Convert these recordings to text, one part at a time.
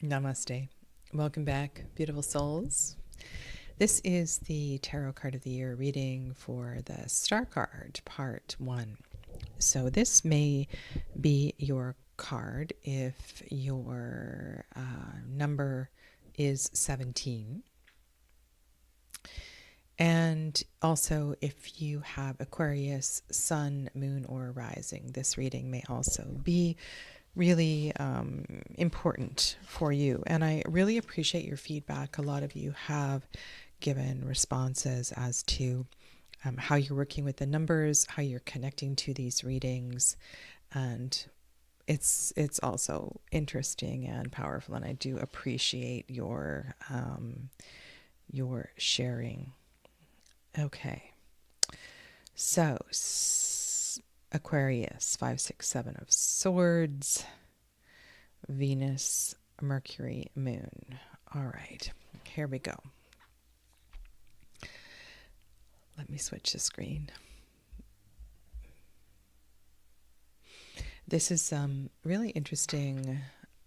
Namaste. Welcome back, beautiful souls. This is the Tarot Card of the Year reading for the Star card, part 1. So this may be your card if your number is 17. And also if you have Aquarius, Sun, Moon, or Rising, this reading may also be really important for you. And I really appreciate your feedback. A lot of you have given responses as to how you're working with the numbers, how you're connecting to these readings, and it's also interesting and powerful. And I do appreciate your sharing. Okay, so Aquarius, 5, 6, 7 of Swords, Venus, Mercury, Moon. All right, here we go. Let me switch the screen. This is really interesting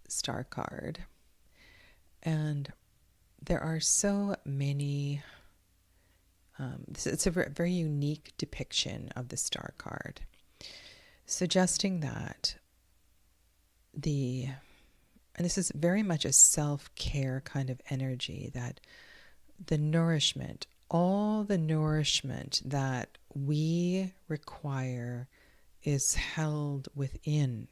star card. And there are so many, it's a very unique depiction of the star card, suggesting that and this is very much a self-care kind of energy, that the nourishment, all the nourishment that we require is held within,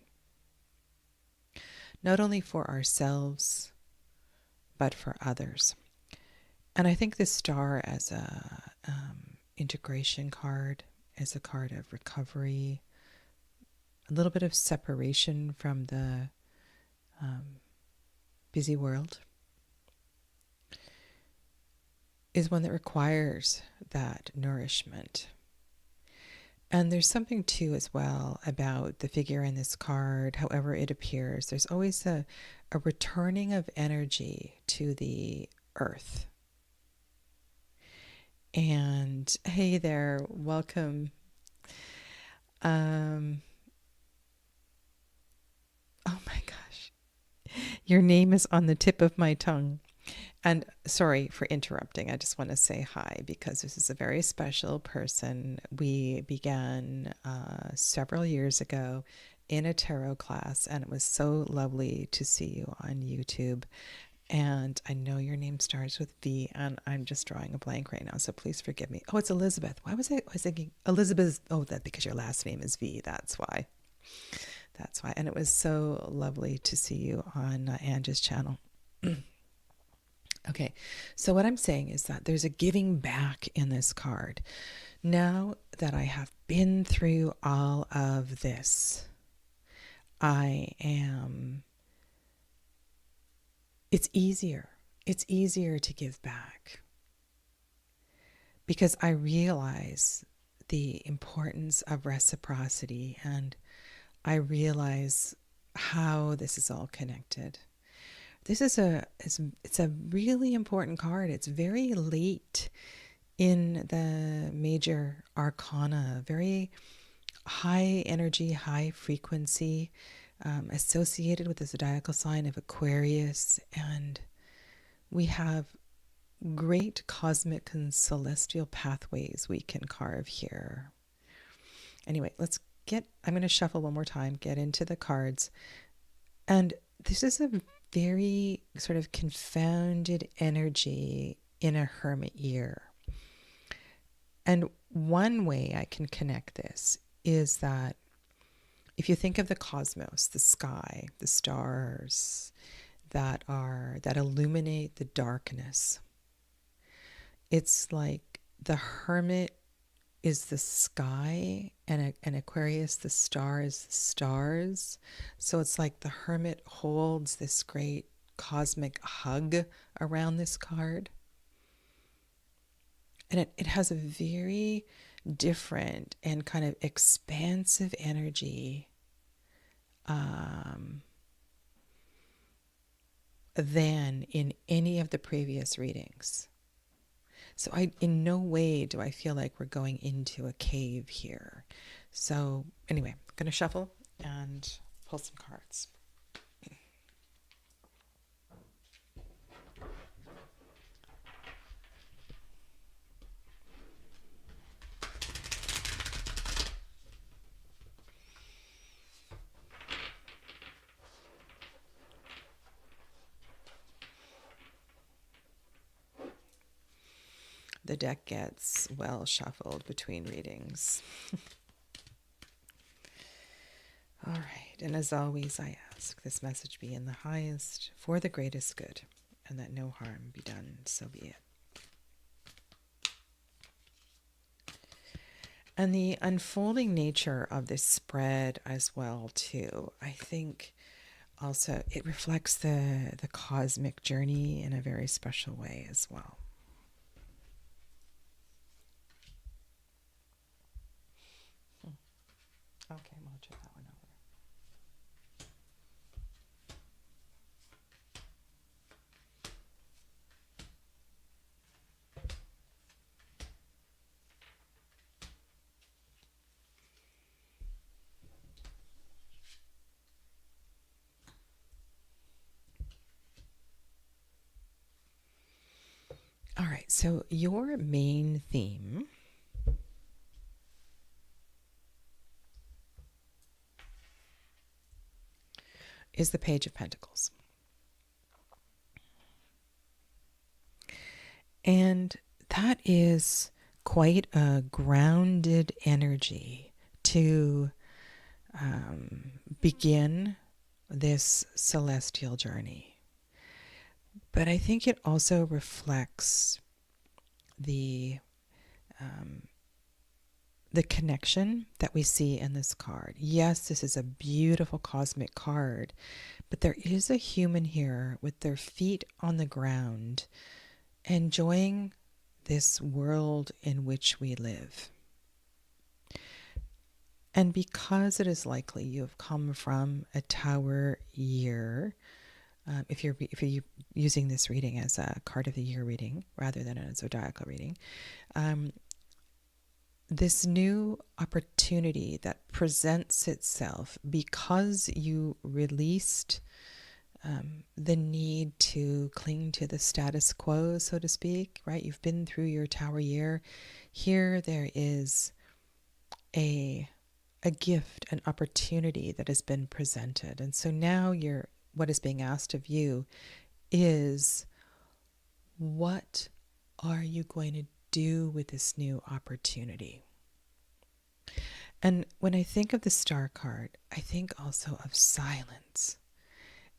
not only for ourselves, but for others. And I think this star as a integration card, as a card of recovery, a little bit of separation from the busy world, is one that requires that nourishment. And there's something too as well about the figure in this card, however it appears. There's always a returning of energy to the earth. And hey there, welcome. Oh my gosh, your name is on the tip of my tongue. And sorry for interrupting. I just want to say hi because this is a very special person. We began several years ago in a tarot class, and it was so lovely to see you on YouTube. And I know your name starts with V, and I'm just drawing a blank right now, so please forgive me. Oh, it's Elizabeth. Why was I thinking Elizabeth? Oh, that because your last name is V. That's why. That's why. And it was so lovely to see you on Angie's channel. Okay, so what I'm saying is that there's a giving back in this card. Now that I have been through all of this, it's easier. It's easier to give back because I realize the importance of reciprocity, and I realize how this is all connected. This is it's a really important card. It's very late in the major arcana, very high energy, high frequency, associated with the zodiacal sign of Aquarius. And we have great cosmic and celestial pathways we can carve here. Anyway, I'm going to shuffle one more time, get into the cards. And this is a very sort of confounded energy in a hermit year. And one way I can connect this is that if you think of the cosmos, the sky, the stars that illuminate the darkness, it's like the hermit is the sky, and Aquarius, the star, is the stars. So it's like the hermit holds this great cosmic hug around this card. And it has a very different and kind of expansive energy than in any of the previous readings. So in no way do I feel like we're going into a cave here. So anyway, I'm going to shuffle and pull some cards. the deck gets well shuffled between readings. All right, and as always, I ask this message be in the highest for the greatest good, and that no harm be done, so be it. And the unfolding nature of this spread as well, too, I think also it reflects the cosmic journey in a very special way as well. Okay, we'll check that one over. All right, so your main theme is the Page of Pentacles. And that is quite a grounded energy to begin this celestial journey. But I think it also reflects the connection that we see in this card. Yes, this is a beautiful cosmic card, but there is a human here with their feet on the ground, enjoying this world in which we live. And because it is likely you have come from a Tower year, if you're using this reading as a card of the year reading rather than a zodiacal reading, this new opportunity that presents itself because you released the need to cling to the status quo, so to speak, right? You've been through your Tower year. Here there is a gift, an opportunity that has been presented. And so now what is being asked of you is, what are you going to do with this new opportunity? And when I think of the Star card, I think also of silence.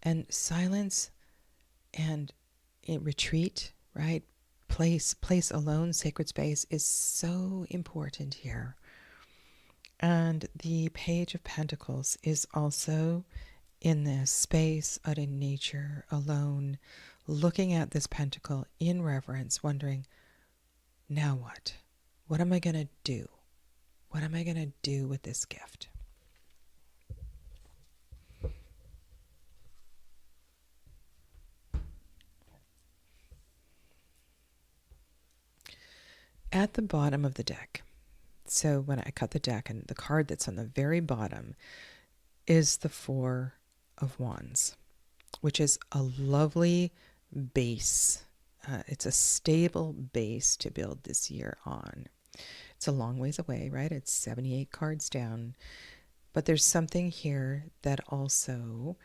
And silence and retreat, right? Place alone, sacred space is so important here. And the Page of Pentacles is also in this space, out in nature, alone, looking at this pentacle in reverence, wondering, now what? What am I going to do? What am I going to do with this gift? At the bottom of the deck, so when I cut the deck, and the card that's on the very bottom is the Four of Wands, which is a lovely base. It's a stable base to build this year on. It's a long ways away, right? It's 78 cards down. But there's something here that also,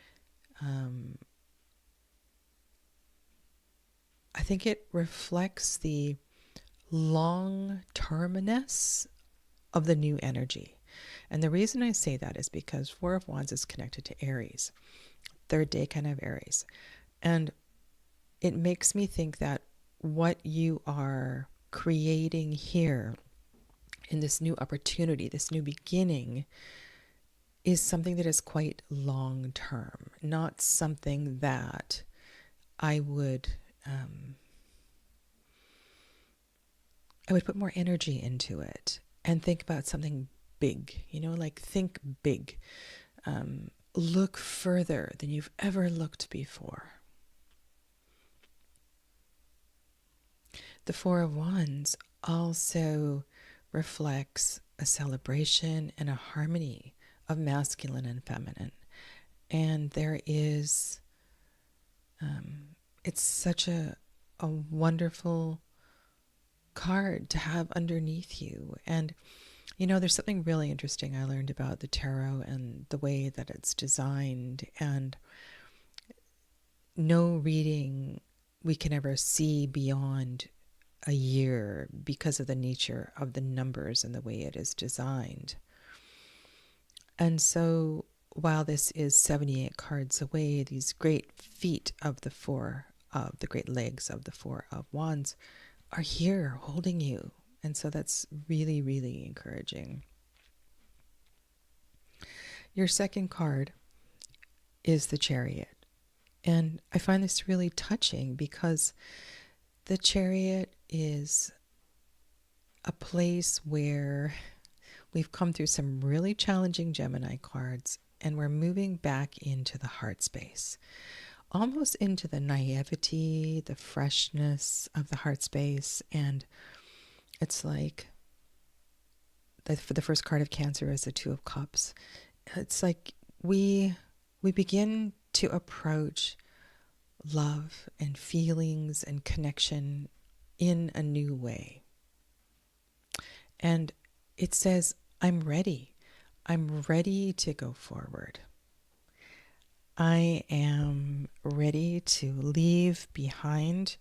I think it reflects the long-termness of the new energy. And the reason I say that is because Four of Wands is connected to Aries, third decan of Aries. And it makes me think that what you are creating here in this new opportunity, this new beginning, is something that is quite long-term, not something that I would put more energy into it and think about something big, like think big. Look further than you've ever looked before. The Four of Wands also reflects a celebration and a harmony of masculine and feminine. And there is, it's such a wonderful card to have underneath you. And there's something really interesting I learned about the tarot and the way that it's designed, and no reading we can ever see beyond a year because of the nature of the numbers and the way it is designed. And so while this is 78 cards away, these great feet of the four of the great legs of the Four of Wands are here holding you. And so that's really, really encouraging. Your second card is the Chariot. And I find this really touching because the Chariot is a place where we've come through some really challenging Gemini cards and we're moving back into the heart space, almost into the naivety, the freshness of the heart space. And it's like, for the first card of Cancer is the Two of Cups. It's like we begin to approach love and feelings and connection in a new way. And it says, I'm ready. I'm ready to go forward. I am ready to leave behind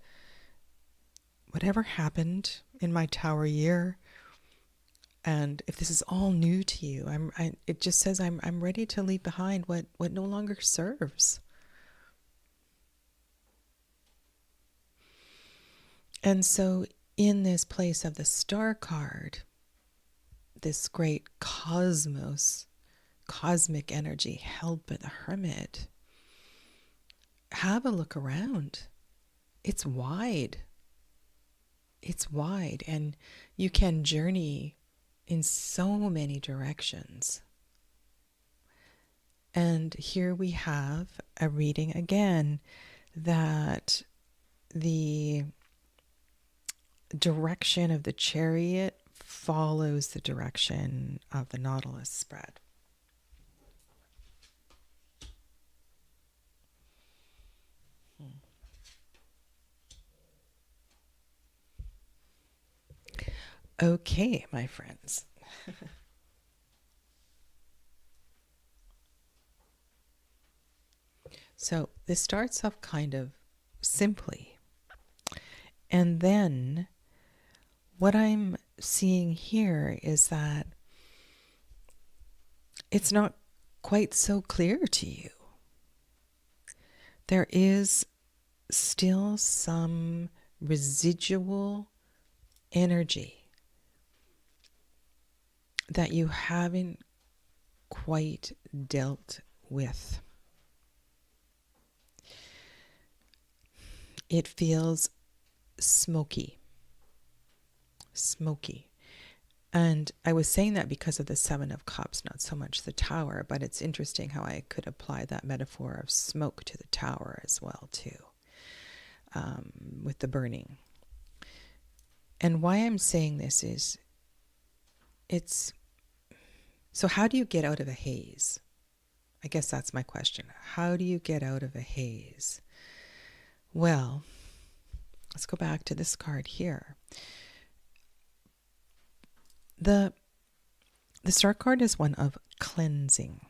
whatever happened in my Tower year. And if this is all new to you, it just says I'm ready to leave behind what no longer serves. And so in this place of the Star card, this great cosmos, cosmic energy held by the Hermit, have a look around. It's wide. It's wide, and you can journey in so many directions. And here we have a reading again that the direction of the Chariot follows the direction of the Nautilus spread. Okay, my friends. So this starts off kind of simply. And then what I'm seeing here is that it's not quite so clear to you. There is still some residual energy that you haven't quite dealt with. It feels smoky. And I was saying that because of the Seven of Cups, not so much the Tower, but it's interesting how I could apply that metaphor of smoke to the Tower as well, too, with the burning. And why I'm saying this is, so how do you get out of a haze? I guess that's my question. How do you get out of a haze? Well, let's go back to this card here. The Star card is one of cleansing,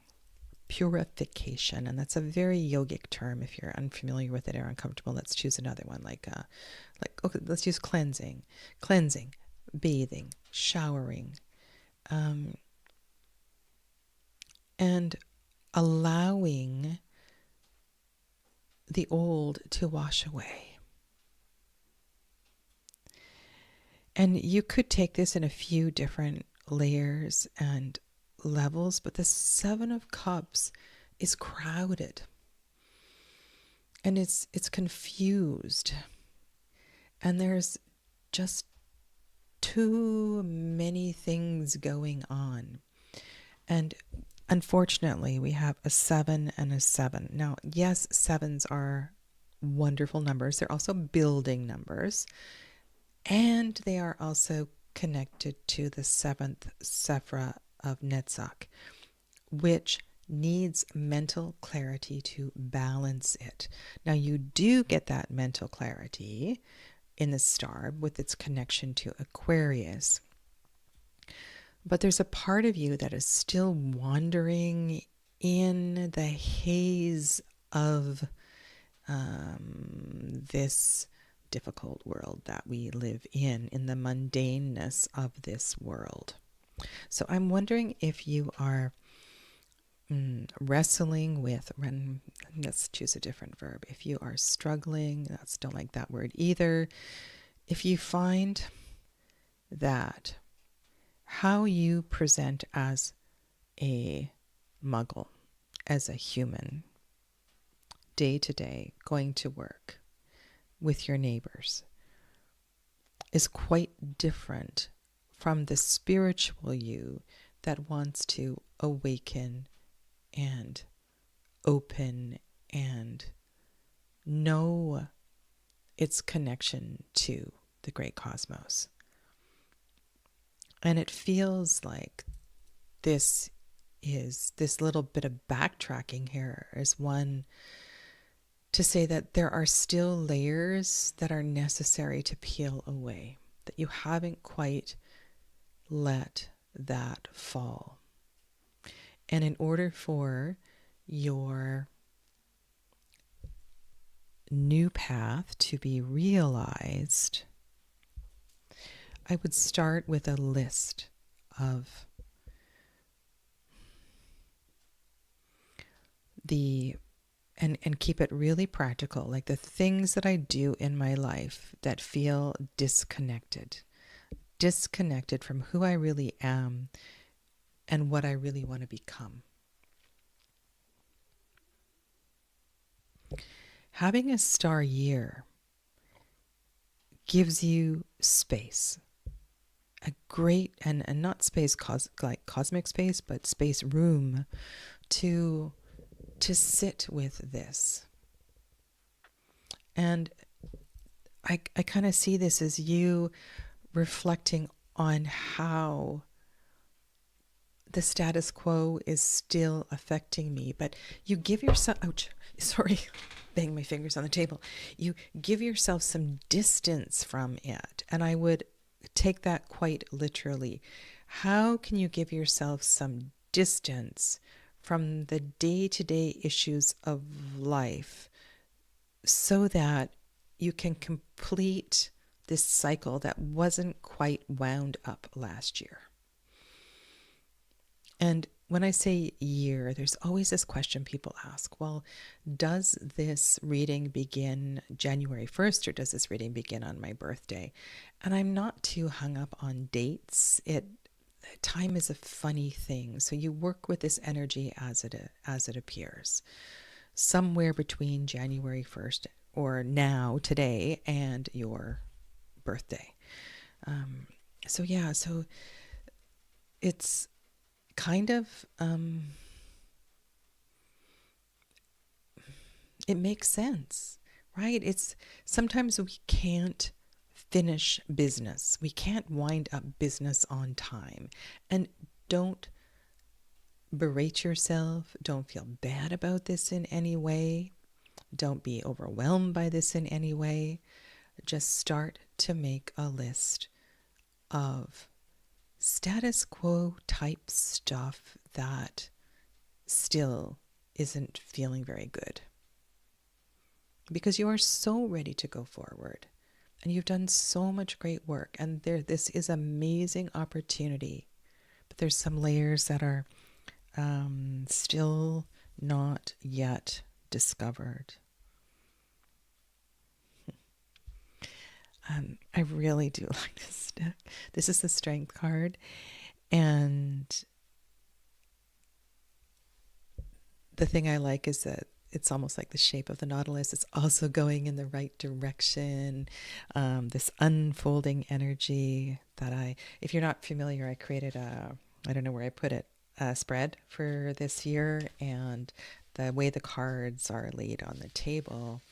purification, and that's a very yogic term. If you're unfamiliar with it or uncomfortable, let's choose another one. Okay, let's use cleansing, bathing, showering, and allowing the old to wash away. And you could take this in a few different layers and levels, but the Seven of Cups is crowded and it's confused, and there's just too many things going on. And unfortunately, we have a 7 and a 7. Now, yes, 7s are wonderful numbers. They're also building numbers. And they are also connected to the 7th Sephra of Netzach, which needs mental clarity to balance it. Now, you do get that mental clarity in the star with its connection to Aquarius. But there's a part of you that is still wandering in the haze of this difficult world that we live in the mundaneness of this world. So I'm wondering if you are wrestling with, let's choose a different verb. If you are struggling, don't like that word either. If you find that how you present as a muggle, as a human, day to day, going to work with your neighbors, is quite different from the spiritual you that wants to awaken and open and know its connection to the great cosmos. And it feels like this little bit of backtracking here is one to say that there are still layers that are necessary to peel away, that you haven't quite let that fall. And in order for your new path to be realized, I would start with a list of and keep it really practical, like the things that I do in my life that feel disconnected from who I really am and what I really want to become. Having a star year gives you space, a great, and not space like cosmic space, but space, room to sit with this. And I kind of see this as you reflecting on how the status quo is still affecting me, but you give yourself, ouch, sorry, bang my fingers on the table. You give yourself some distance from it. And I would take that quite literally. How can you give yourself some distance from the day-to-day issues of life so that you can complete this cycle that wasn't quite wound up last year? And when I say year, there's always this question people ask, well, does this reading begin January 1st or does this reading begin on my birthday? And I'm not too hung up on dates. Time is a funny thing. So you work with this energy as it appears. Somewhere between January 1st or now, today, and your birthday. So it's kind of, it makes sense, right? It's sometimes we can't finish business. We can't wind up business on time. And don't berate yourself. Don't feel bad about this in any way. Don't be overwhelmed by this in any way. Just start to make a list of status quo type stuff that still isn't feeling very good. Because you are so ready to go forward. And you've done so much great work. And this is amazing opportunity. But there's some layers that are still not yet discovered. I really do like this deck. This is the Strength card. And the thing I like is that it's almost like the shape of the Nautilus. It's also going in the right direction. This unfolding energy that if you're not familiar, I created I don't know where I put it, a spread for this year. And the way the cards are laid on the table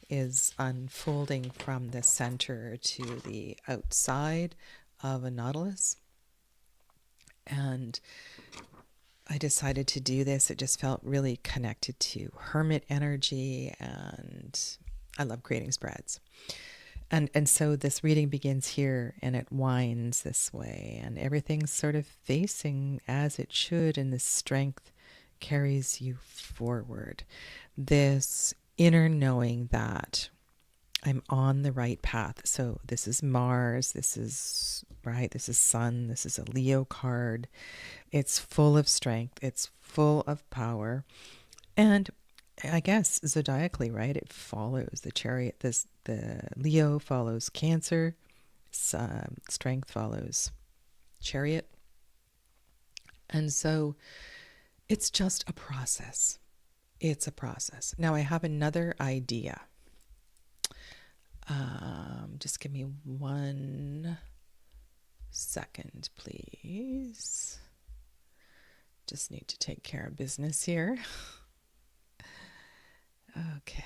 is unfolding from the center to the outside of a Nautilus. And I decided to do this. It just felt really connected to hermit energy, and I love creating spreads. And so this reading begins here and it winds this way, and everything's sort of facing as it should, and this strength carries you forward. This inner knowing that I'm on the right path. So this is Mars, this is right, this is Sun, this is a Leo card. It's full of strength, it's full of power. And I guess zodiacally, right, it follows the chariot. The Leo follows Cancer, strength follows chariot. And so it's just a process. It's a process. Now I have another idea. Just give me 1 second, please. Just need to take care of business here. Okay.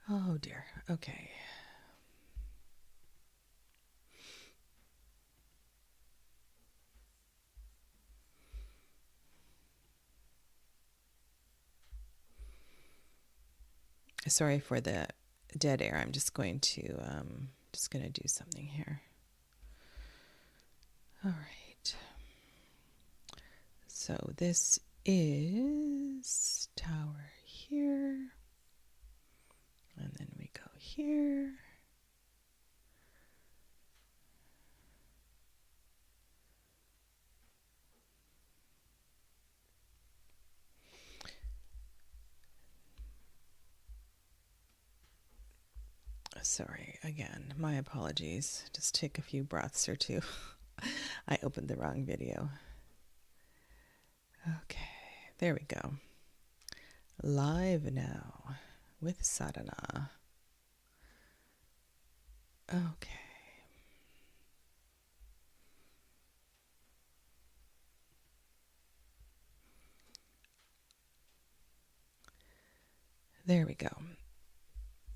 Oh dear. Okay. Sorry for the dead air. I'm just going to do something here. All right. So this is tower here, and then we go here. Sorry, again, my apologies. Just take a few breaths or two. I opened the wrong video. Okay, there we go. Live now with Sadhana. Okay. There we go.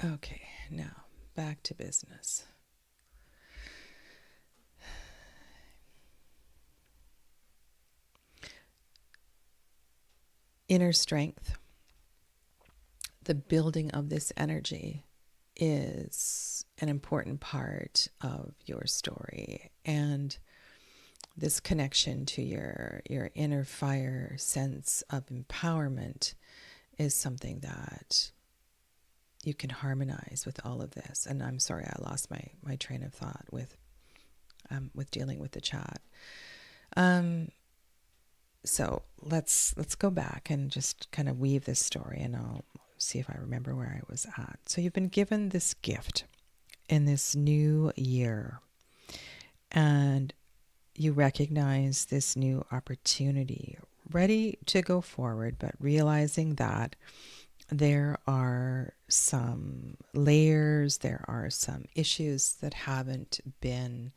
Okay, now back to business. Inner strength, the building of this energy, is an important part of your story. And this connection to your inner fire sense of empowerment is something that you can harmonize with all of this. And I'm sorry, I lost my train of thought with dealing with the chat. So let's go back and just kind of weave this story, and I'll see if I remember where I was at. So you've been given this gift in this new year, and you recognize this new opportunity, ready to go forward, but realizing that there are some layers, there are some issues that haven't been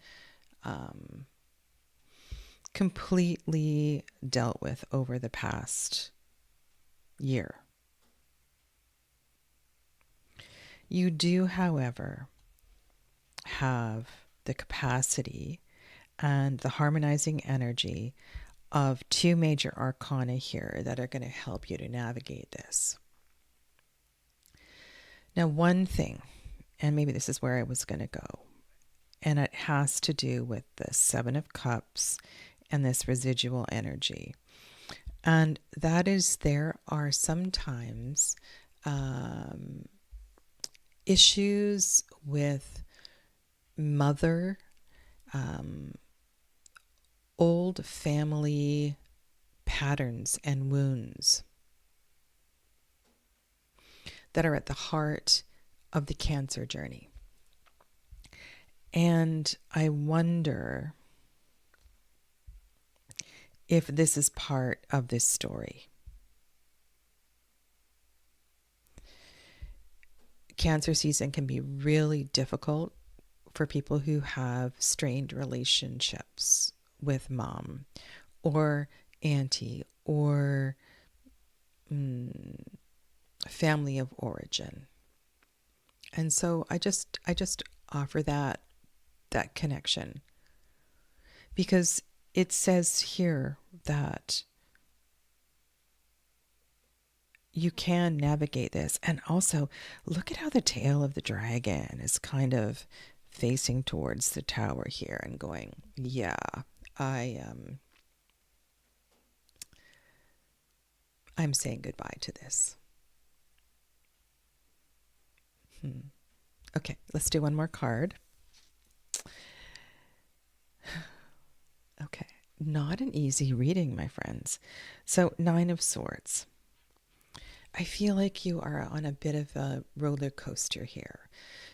completely dealt with over the past year. You do, however, have the capacity and the harmonizing energy of 2 major arcana here that are going to help you to navigate this. Now, one thing, and maybe this is where I was going to go, and it has to do with the 7 of Cups and this residual energy. And that is, there are sometimes issues with mother, old family patterns and wounds that are at the heart of the Cancer journey. And I wonder if this is part of this story. Cancer season can be really difficult for people who have strained relationships with mom or auntie or family of origin. And so I just offer that connection, because it says here that you can navigate this. And also, look at how the tail of the dragon is kind of facing towards the tower here and going, yeah, I'm saying goodbye to this. Okay, let's do one more card. Okay, not an easy reading, my friends. So, Nine of Swords. I feel like you are on a bit of a roller coaster here.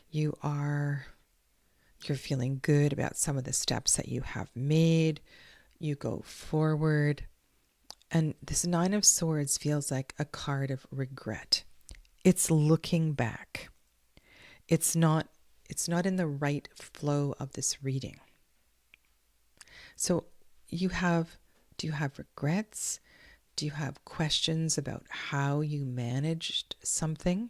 You're feeling good about some of the steps that you have made. You go forward. And this Nine of Swords feels like a card of regret. It's looking back. It's not in the right flow of this reading. So do you have regrets? Do you have questions about how you managed something?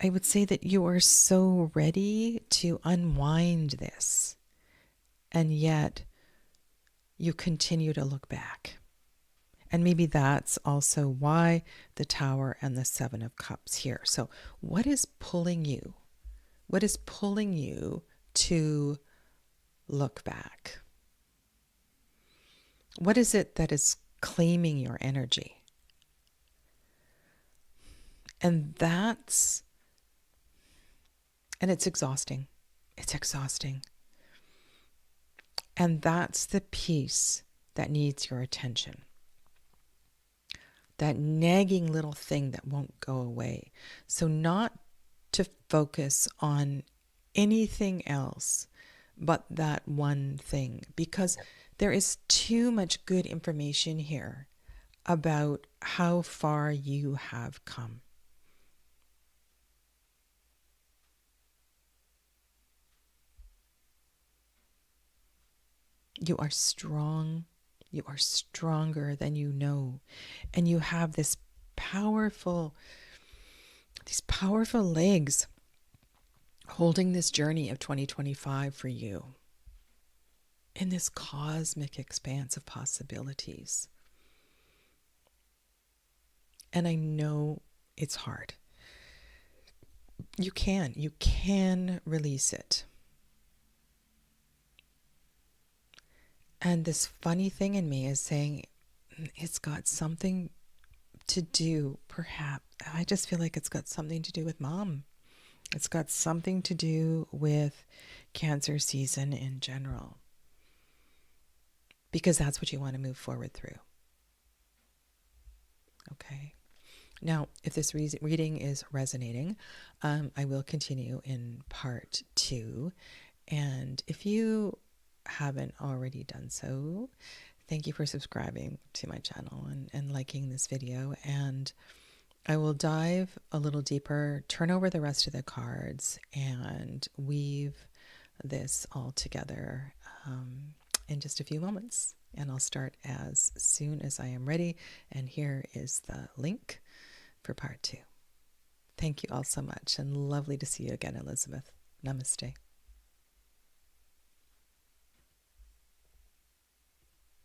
I would say that you are so ready to unwind this, and yet you continue to look back. And maybe that's also why the Tower and the Seven of Cups here. So what is pulling you? What is pulling you to look back? What is it that is claiming your energy? And it's exhausting. It's exhausting. And that's the piece that needs your attention. That nagging little thing that won't go away. So not to focus on anything else but that one thing, because there is too much good information here about how far you have come. You are strong. You are stronger than you know. And you have these powerful legs holding this journey of 2025 for you in this cosmic expanse of possibilities. And I know it's hard. You can release it. And this funny thing in me is saying it's got something to do, perhaps. I just feel like it's got something to do with Mom. It's got something to do with Cancer season in general. Because that's what you want to move forward through. Okay. Now, if this reading is resonating, I will continue in part 2. And if you haven't already done so, thank you for subscribing to my channel and liking this video. And I will dive a little deeper, turn over the rest of the cards, and weave this all together in just a few moments. And I'll start as soon as I am ready. And here is the link for part 2. Thank you all so much, and lovely to see you again, Elizabeth. Namaste.